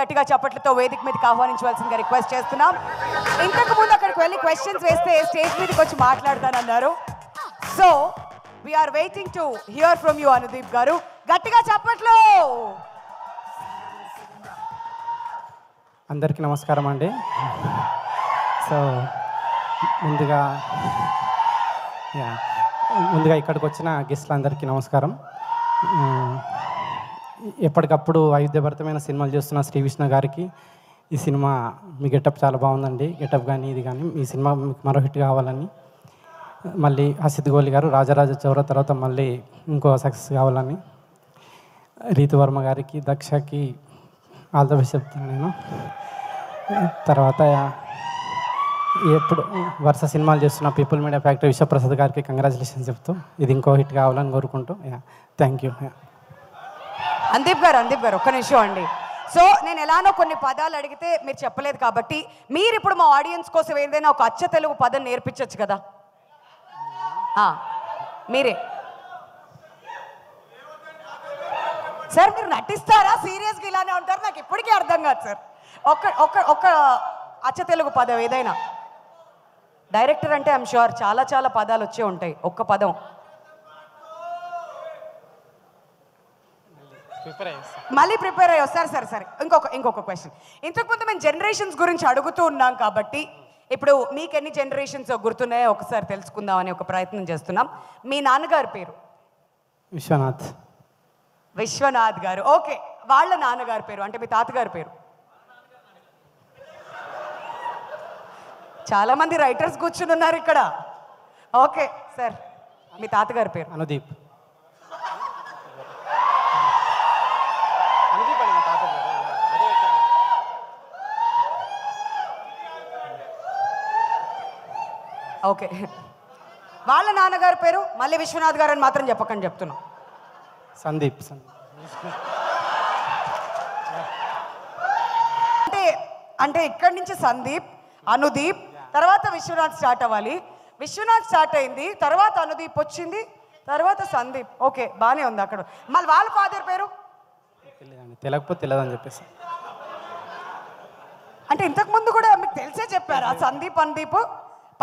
గట్టిగా చప్పట్లతో వేదిక మీదకి ఆహ్వానించవలసిందిగా రిక్వెస్ట్ చేస్తున్నాం. ఇంతకు ముందు అక్కడికి వెళ్ళి క్వశ్చన్స్ వేస్తే స్టేజ్ మీదకి వచ్చి మాట్లాడతానన్నారు. So we are waiting to hear from you Anudeep garu. గట్టిగా చప్పట్లు. అందరికీ నమస్కారం అండి. సో ముందుగా ఇక్కడికి వచ్చిన గెస్ట్లందరికీ నమస్కారం. ఎప్పటికప్పుడు వైవిధ్యభరితమైన సినిమాలు చూస్తున్న శ్రీ విష్ణు గారికి ఈ సినిమా మీ గెటప్ చాలా బాగుందండి. గెటప్ కానీ ఇది కానీ ఈ సినిమా మీకు మరో హిట్ కావాలని, మళ్ళీ హసిద్ గోలి గారు రాజరాజ చౌర తర్వాత మళ్ళీ ఇంకో సక్సెస్ కావాలని, రీతు వర్మ గారికి దక్షకి ఆల్ ద బెస్ట్ చెప్తాను నేను. తర్వాత ఎప్పుడు వరుస సినిమాలు చేస్తున్న పీపుల్ మీడియా ఫ్యాక్టరీ విశ్వప్రసాద్ గారికి కంగ్రాచులేషన్స్ చెప్తూ ఇది ఇంకో హిట్ కావాలని కోరుకుంటూ థ్యాంక్ యూ. అందీప్ గారు ఒక్క నిమిషం అండి. సో నేను ఎలానో కొన్ని పదాలు అడిగితే మీరు చెప్పలేదు కాబట్టి మీరు ఇప్పుడు మా ఆడియన్స్ కోసం ఏదైనా ఒక అచ్చ తెలుగు పదం నేర్పించవచ్చు కదా. మీరే సార్, మీరు నటిస్తారా సీరియస్గా ఇలానే ఉంటారు? నాకు ఇప్పటికీ అర్థం కాదు సార్. ఒక్క అచ్చ తెలుగు పదం ఏదైనా. డైరెక్టర్ అంటే ఐఎమ్ షూర్ చాలా చాలా పదాలు వచ్చే ఉంటాయి. ఒక్క పదం మళ్ళీ ప్రిపేర్ అయ్యి వస్తారు. సరే ఇంకొక క్వశ్చన్. ఇంతకుముందు మేము జనరేషన్స్ గురించి అడుగుతూ ఉన్నాం కాబట్టి ఇప్పుడు మీకు ఎన్ని జనరేషన్స్ గుర్తున్నాయో ఒకసారి తెలుసుకుందామని ఒక ప్రయత్నం చేస్తున్నాం. మీ నాన్నగారి పేరు? విశ్వనాథ్ గారు. ఓకే, వాళ్ళ నాన్నగారి పేరు అంటే మీ తాతగారి పేరు? చాలా మంది రైటర్స్ కూర్చుని ఉన్నారు ఇక్కడ. ఓకే సార్, మీ తాతగారి పేరు? అనుదీప్. ఓకే, వాళ్ళ నాన్నగారి పేరు మళ్ళీ విశ్వనాథ్ గారు అని మాత్రం చెప్పకండి చెప్తున్నాం. సందీప్. అంటే ఇక్కడి నుంచి సందీప్, అనుదీప్, తర్వాత విశ్వనాథ్ స్టార్ట్ అవ్వాలి. విశ్వనాథ్ స్టార్ట్ అయింది, తర్వాత అనుదీప్ వచ్చింది, తర్వాత సందీప్. ఓకే, బాగానే ఉంది. అక్కడ మళ్ళీ వాళ్ళ ఫాదర్ పేరు తెలియకపోతే తెలియదని చెప్పేసి. అంటే ఇంతకు ముందు కూడా మీకు తెలిసే చెప్పారు ఆ సందీప్ అనుదీప్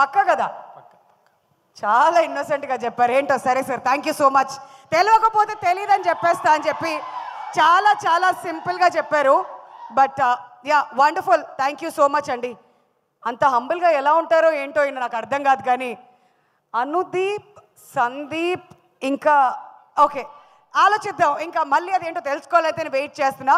పక్క కదా? చాలా ఇన్నోసెంట్గా చెప్పారు. ఏంటో సరే sir, thank you so much. తెలియకపోతే తెలియదని చెప్పేస్తా అని చెప్పి చాలా చాలా సింపుల్గా చెప్పారు. But wonderful, thank you so much అండి. అంత హంబుల్గా ఎలా ఉంటారో ఏంటో నాకు అర్థం కాదు. కానీ అనుదీప్, సందీప్, ఇంకా ఓకే ఆలోచిద్దాం. ఇంకా మళ్ళీ అదేంటో తెలుసుకోవాలైతే వెయిట్ చేస్తున్నా.